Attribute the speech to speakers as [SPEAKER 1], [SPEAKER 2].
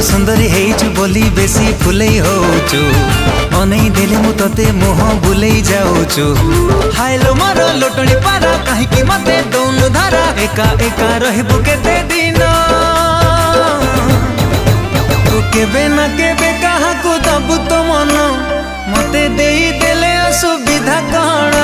[SPEAKER 1] सुंदरी हेचु बोली बेसी फुलई होचु अनै देले मु तते मोह बुलई जाऊचु हायलो मारो लोटणी पारा काहे कि मते दौनु धारा एका एका रहबु केते दिन तू केबे ना केबे कहा को दबु तो मन मते देई देले असुविधा कण।